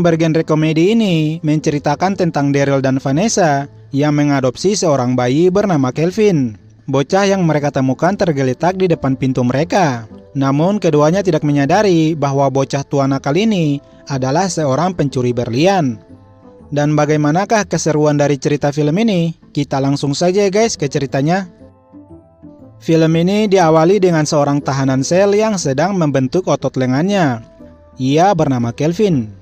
yang bergenre komedi ini menceritakan tentang Daryl dan Vanessa yang mengadopsi seorang bayi bernama Kelvin. Bocah yang mereka temukan tergeletak di depan pintu mereka. Namun keduanya tidak menyadari bahwa bocah tua nakal ini adalah seorang pencuri berlian. Dan bagaimanakah keseruan dari cerita film ini? Kita langsung saja guys ke ceritanya. Film ini diawali dengan seorang tahanan sel yang sedang membentuk otot lengannya. Ia bernama Kelvin.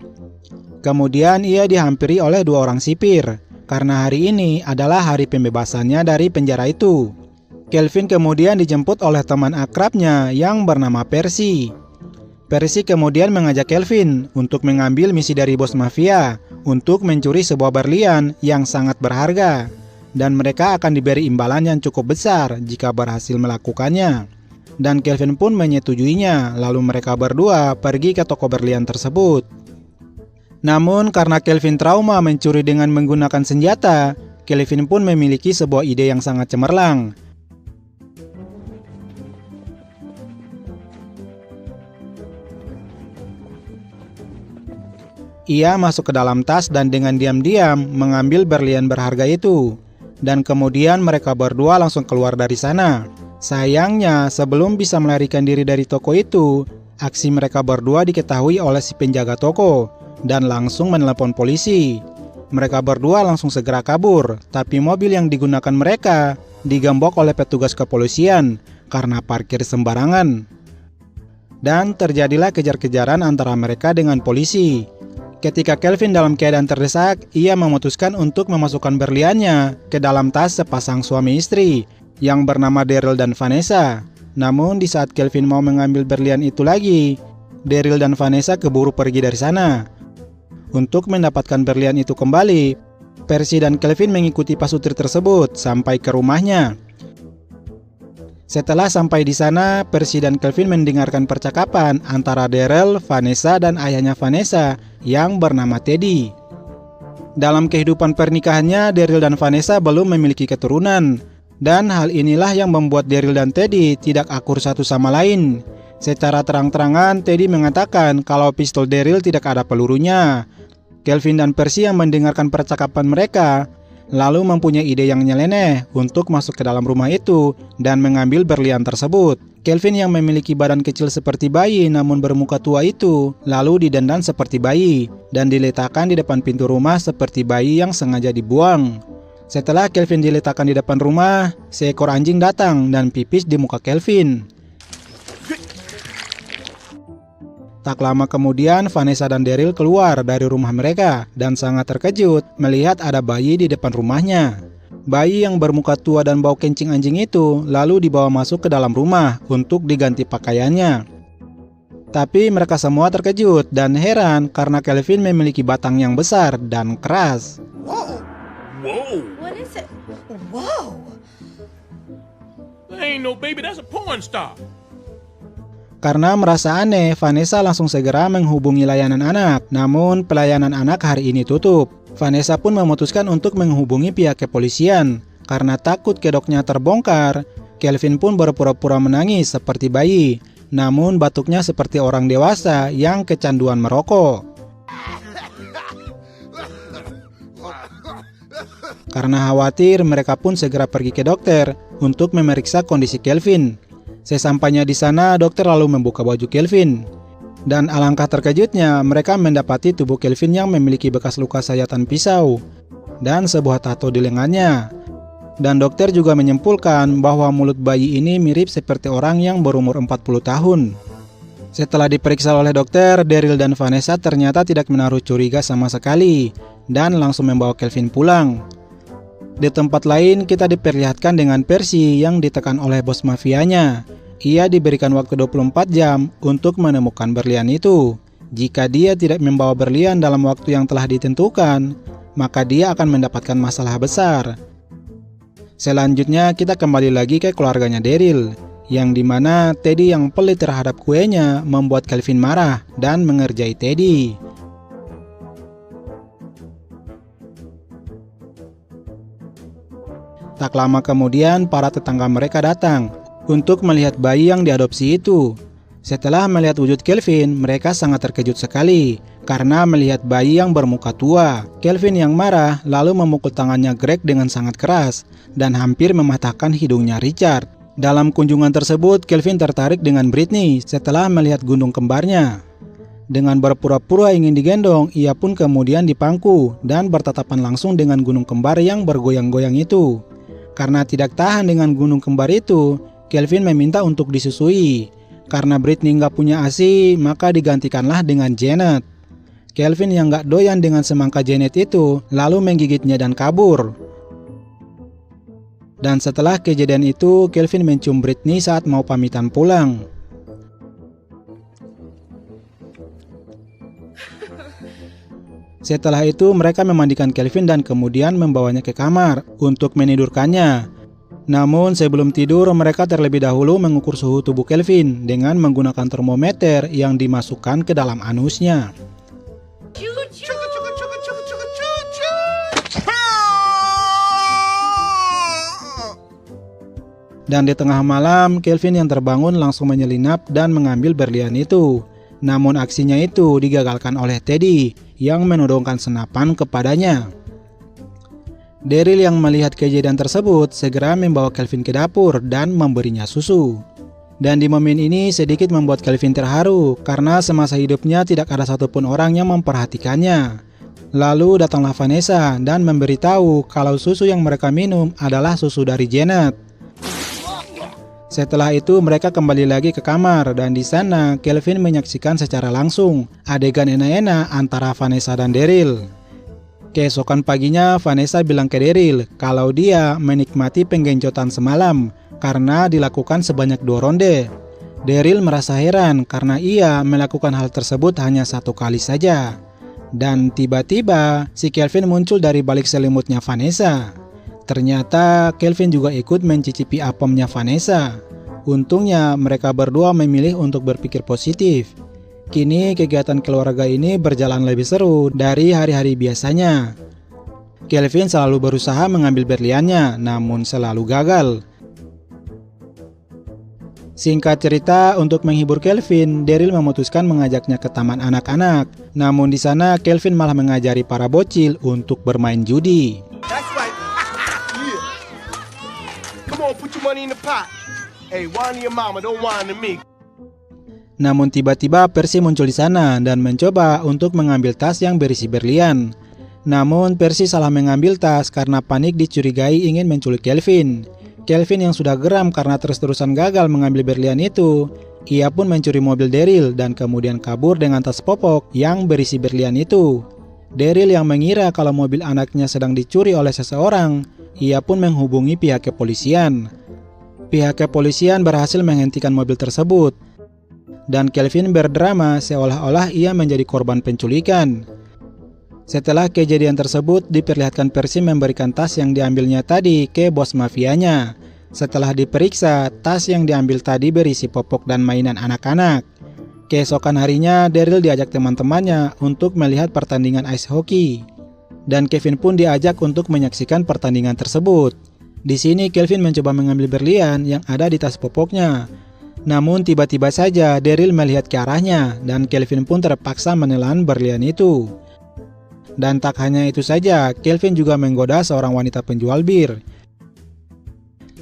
Kemudian ia dihampiri oleh dua orang sipir, karena hari ini adalah hari pembebasannya dari penjara itu. Kelvin kemudian dijemput oleh teman akrabnya yang bernama Percy. Percy kemudian mengajak Kelvin untuk mengambil misi dari bos mafia untuk mencuri sebuah berlian yang sangat berharga. Dan mereka akan diberi imbalan yang cukup besar jika berhasil melakukannya. Dan Kelvin pun menyetujuinya, lalu mereka berdua pergi ke toko berlian tersebut. Namun karena Kelvin trauma mencuri dengan menggunakan senjata, Kelvin pun memiliki sebuah ide yang sangat cemerlang. Ia masuk ke dalam tas dan dengan diam-diam mengambil berlian berharga itu. Dan kemudian mereka berdua langsung keluar dari sana. Sayangnya, sebelum bisa melarikan diri dari toko itu, aksi mereka berdua diketahui oleh si penjaga toko dan langsung menelepon polisi. Mereka berdua langsung segera kabur, tapi mobil yang digunakan mereka digembok oleh petugas kepolisian karena parkir sembarangan. Dan terjadilah kejar-kejaran antara mereka dengan polisi. Ketika Kelvin dalam keadaan terdesak, ia memutuskan untuk memasukkan berliannya ke dalam tas sepasang suami istri yang bernama Daryl dan Vanessa. Namun di saat Kelvin mau mengambil berlian itu lagi, Daryl dan Vanessa keburu pergi dari sana. Untuk mendapatkan berlian itu kembali, Percy dan Kelvin mengikuti pasutri tersebut sampai ke rumahnya. Setelah sampai di sana, Percy dan Kelvin mendengarkan percakapan antara Daryl, Vanessa, dan ayahnya Vanessa yang bernama Teddy. Dalam kehidupan pernikahannya, Daryl dan Vanessa belum memiliki keturunan. Dan hal inilah yang membuat Daryl dan Teddy tidak akur satu sama lain. Secara terang-terangan, Teddy mengatakan kalau pistol Daryl tidak ada pelurunya. Kelvin dan Percy yang mendengarkan percakapan mereka lalu mempunyai ide yang nyeleneh untuk masuk ke dalam rumah itu dan mengambil berlian tersebut. Kelvin yang memiliki badan kecil seperti bayi namun bermuka tua itu lalu didandan seperti bayi dan diletakkan di depan pintu rumah seperti bayi yang sengaja dibuang. Setelah Kelvin diletakkan di depan rumah, seekor anjing datang dan pipis di muka Kelvin. Tak lama kemudian, Vanessa dan Daryl keluar dari rumah mereka dan sangat terkejut melihat ada bayi di depan rumahnya. Bayi yang bermuka tua dan bau kencing anjing itu lalu dibawa masuk ke dalam rumah untuk diganti pakaiannya. Tapi mereka semua terkejut dan heran karena Kelvin memiliki batang yang besar dan keras. Whoa! Whoa! What is it? Whoa! That ain't no baby, that's a porn star. Karena merasa aneh, Vanessa langsung segera menghubungi layanan anak. Namun pelayanan anak hari ini tutup. Vanessa pun memutuskan untuk menghubungi pihak kepolisian. Karena takut kedoknya terbongkar, Kelvin pun berpura-pura menangis seperti bayi. Namun batuknya seperti orang dewasa yang kecanduan merokok. Karena khawatir, mereka pun segera pergi ke dokter untuk memeriksa kondisi Kelvin. Sesampainya di sana, dokter lalu membuka baju Kelvin. Dan alangkah terkejutnya, mereka mendapati tubuh Kelvin yang memiliki bekas luka sayatan pisau dan sebuah tato di lengannya. Dan dokter juga menyimpulkan bahwa mulut bayi ini mirip seperti orang yang berumur 40 tahun. Setelah diperiksa oleh dokter, Daryl dan Vanessa ternyata tidak menaruh curiga sama sekali dan langsung membawa Kelvin pulang. Di tempat lain, kita diperlihatkan dengan Percy yang ditekan oleh bos mafianya. Ia diberikan waktu 24 jam untuk menemukan berlian itu. Jika dia tidak membawa berlian dalam waktu yang telah ditentukan, maka dia akan mendapatkan masalah besar. Selanjutnya kita kembali lagi ke keluarganya Daryl, yang dimana Teddy yang pelit terhadap kuenya membuat Kelvin marah dan mengerjai Teddy. Tak lama kemudian para tetangga mereka datang untuk melihat bayi yang diadopsi itu. Setelah melihat wujud Kelvin, mereka sangat terkejut sekali karena melihat bayi yang bermuka tua. Kelvin yang marah lalu memukul tangannya Greg dengan sangat keras dan hampir mematahkan hidungnya Richard. Dalam kunjungan tersebut, Kelvin tertarik dengan Britney setelah melihat gunung kembarnya. Dengan berpura-pura ingin digendong, ia pun kemudian dipangku dan bertatapan langsung dengan gunung kembar yang bergoyang-goyang itu. Karena tidak tahan dengan gunung kembar itu, Kelvin meminta untuk disusui. Karena Britney nggak punya ASI, maka digantikanlah dengan Janet. Kelvin yang nggak doyan dengan semangka Janet itu, lalu menggigitnya dan kabur. Dan setelah kejadian itu, Kelvin mencium Britney saat mau pamitan pulang. Setelah itu, mereka memandikan Kelvin dan kemudian membawanya ke kamar untuk menidurkannya. Namun sebelum tidur, mereka terlebih dahulu mengukur suhu tubuh Kelvin dengan menggunakan termometer yang dimasukkan ke dalam anusnya. Dan di tengah malam, Kelvin yang terbangun langsung menyelinap dan mengambil berlian itu. Namun aksinya itu digagalkan oleh Teddy yang menodongkan senapan kepadanya. Daryl yang melihat kejadian tersebut segera membawa Kelvin ke dapur dan memberinya susu. Dan di momen ini sedikit membuat Kelvin terharu karena semasa hidupnya tidak ada satupun orang yang memperhatikannya. Lalu datanglah Vanessa dan memberitahu kalau susu yang mereka minum adalah susu dari Janet. Setelah itu mereka kembali lagi ke kamar dan di sana Kelvin menyaksikan secara langsung adegan enak-enak antara Vanessa dan Daryl. Keesokan paginya Vanessa bilang ke Daryl kalau dia menikmati penggenjotan semalam karena dilakukan sebanyak 2 ronde. Daryl merasa heran karena ia melakukan hal tersebut hanya 1 kali saja. Dan tiba-tiba si Kelvin muncul dari balik selimutnya Vanessa. Ternyata Kelvin juga ikut mencicipi apemnya Vanessa. Untungnya mereka berdua memilih untuk berpikir positif. Kini kegiatan keluarga ini berjalan lebih seru dari hari-hari biasanya. Kelvin selalu berusaha mengambil berliannya, namun selalu gagal. Singkat cerita, untuk menghibur Kelvin, Daryl memutuskan mengajaknya ke taman anak-anak. Namun di sana Kelvin malah mengajari para bocil untuk bermain judi. Put your money in the pot. Hey, whine to your mama, don't whine to me. Namun tiba-tiba Percy muncul di sana dan mencoba untuk mengambil tas yang berisi berlian. Namun Percy salah mengambil tas karena panik dicurigai ingin menculik Kelvin. Kelvin yang sudah geram karena terus-terusan gagal mengambil berlian itu, ia pun mencuri mobil Daryl dan kemudian kabur dengan tas popok yang berisi berlian itu. Daryl yang mengira kalau mobil anaknya sedang dicuri oleh seseorang, ia pun menghubungi pihak kepolisian. Pihak kepolisian berhasil menghentikan mobil tersebut. Dan Kelvin berdrama seolah-olah ia menjadi korban penculikan. Setelah kejadian tersebut, diperlihatkan Percy memberikan tas yang diambilnya tadi ke bos mafianya. Setelah diperiksa, tas yang diambil tadi berisi popok dan mainan anak-anak. Keesokan harinya, Daryl diajak teman-temannya untuk melihat pertandingan ice hockey. Dan Kevin pun diajak untuk menyaksikan pertandingan tersebut. Di sini Kelvin mencoba mengambil berlian yang ada di tas popoknya. Namun tiba-tiba saja Daryl melihat ke arahnya dan Kelvin pun terpaksa menelan berlian itu. Dan tak hanya itu saja, Kelvin juga menggoda seorang wanita penjual bir.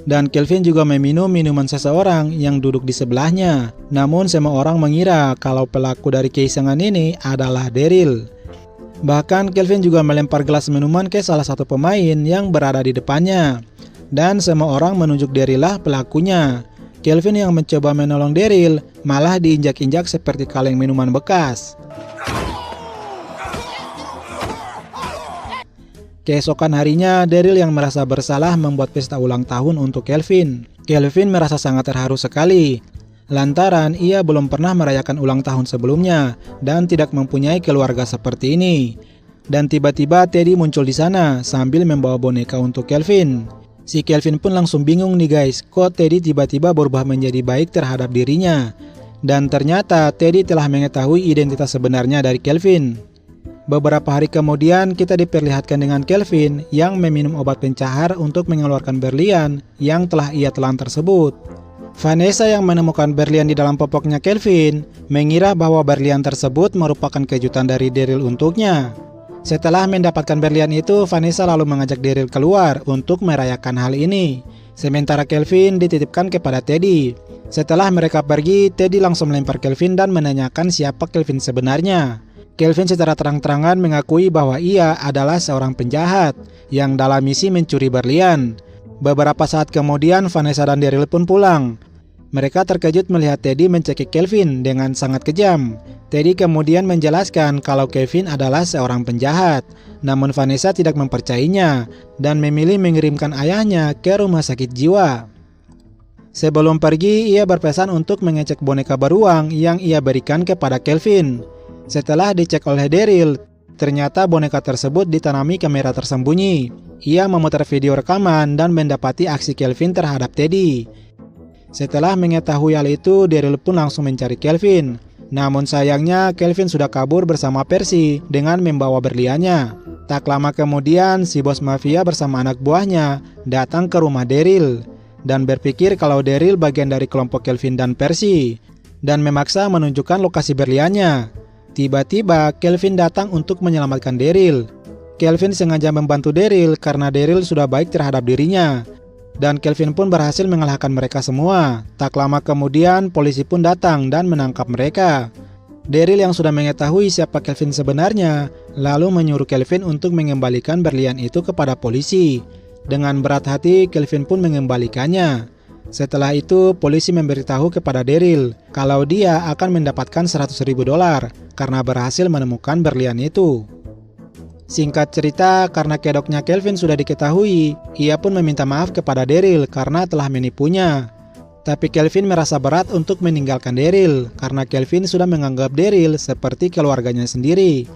Dan Kelvin juga meminum minuman seseorang yang duduk di sebelahnya. Namun semua orang mengira kalau pelaku dari keisengan ini adalah Daryl. Bahkan Kelvin juga melempar gelas minuman ke salah satu pemain yang berada di depannya. Dan semua orang menunjuk Daryl lah pelakunya. Kelvin yang mencoba menolong Daryl malah diinjak-injak seperti kaleng minuman bekas. Keesokan harinya, Daryl yang merasa bersalah membuat pesta ulang tahun untuk Kelvin. Kelvin merasa sangat terharu sekali, lantaran ia belum pernah merayakan ulang tahun sebelumnya dan tidak mempunyai keluarga seperti ini. Dan tiba-tiba Teddy muncul di sana sambil membawa boneka untuk Kelvin. Si Kelvin pun langsung bingung nih guys, kok Teddy tiba-tiba berubah menjadi baik terhadap dirinya. Dan ternyata Teddy telah mengetahui identitas sebenarnya dari Kelvin. Beberapa hari kemudian kita diperlihatkan dengan Kelvin yang meminum obat pencahar untuk mengeluarkan berlian yang telah ia telan tersebut. Vanessa yang menemukan berlian di dalam popoknya Kelvin mengira bahwa berlian tersebut merupakan kejutan dari Daryl untuknya. Setelah mendapatkan berlian itu, Vanessa lalu mengajak Daryl keluar untuk merayakan hal ini. Sementara Kelvin dititipkan kepada Teddy. Setelah mereka pergi, Teddy langsung melempar Kelvin dan menanyakan siapa Kelvin sebenarnya. Kelvin secara terang-terangan mengakui bahwa ia adalah seorang penjahat yang dalam misi mencuri berlian. Beberapa saat kemudian, Vanessa dan Daryl pun pulang. Mereka terkejut melihat Teddy mencekik Kelvin dengan sangat kejam. Teddy kemudian menjelaskan kalau Kelvin adalah seorang penjahat. Namun Vanessa tidak mempercayainya dan memilih mengirimkan ayahnya ke rumah sakit jiwa. Sebelum pergi, ia berpesan untuk mengecek boneka beruang yang ia berikan kepada Kelvin. Setelah dicek oleh Daryl, ternyata boneka tersebut ditanami kamera tersembunyi. Ia memutar video rekaman dan mendapati aksi Kelvin terhadap Teddy. Setelah mengetahui hal itu, Daryl pun langsung mencari Kelvin. Namun sayangnya, Kelvin sudah kabur bersama Percy dengan membawa berliannya. Tak lama kemudian, si bos mafia bersama anak buahnya datang ke rumah Daryl dan berpikir kalau Daryl bagian dari kelompok Kelvin dan Percy dan memaksa menunjukkan lokasi berliannya. Tiba-tiba, Kelvin datang untuk menyelamatkan Daryl. Kelvin sengaja membantu Daryl karena Daryl sudah baik terhadap dirinya. Dan Kelvin pun berhasil mengalahkan mereka semua. Tak lama kemudian, polisi pun datang dan menangkap mereka. Daryl yang sudah mengetahui siapa Kelvin sebenarnya, lalu menyuruh Kelvin untuk mengembalikan berlian itu kepada polisi. Dengan berat hati, Kelvin pun mengembalikannya. Setelah itu, polisi memberitahu kepada Daryl kalau dia akan mendapatkan $100.000 karena berhasil menemukan berlian itu. Singkat cerita, karena kedoknya Kelvin sudah diketahui, ia pun meminta maaf kepada Daryl karena telah menipunya. Tapi Kelvin merasa berat untuk meninggalkan Daryl karena Kelvin sudah menganggap Daryl seperti keluarganya sendiri.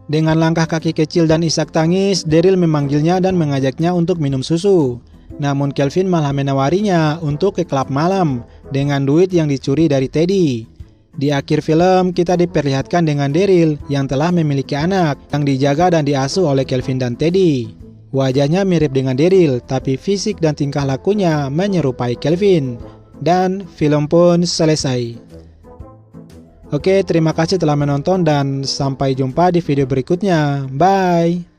Dengan langkah kaki kecil dan isak tangis, Daryl memanggilnya dan mengajaknya untuk minum susu. Namun Kelvin malah menawarinya untuk ke klub malam dengan duit yang dicuri dari Teddy. Di akhir film, kita diperlihatkan dengan Daryl yang telah memiliki anak yang dijaga dan diasuh oleh Kelvin dan Teddy. Wajahnya mirip dengan Daryl, tapi fisik dan tingkah lakunya menyerupai Kelvin. Dan film pun selesai. Oke, terima kasih telah menonton dan sampai jumpa di video berikutnya. Bye!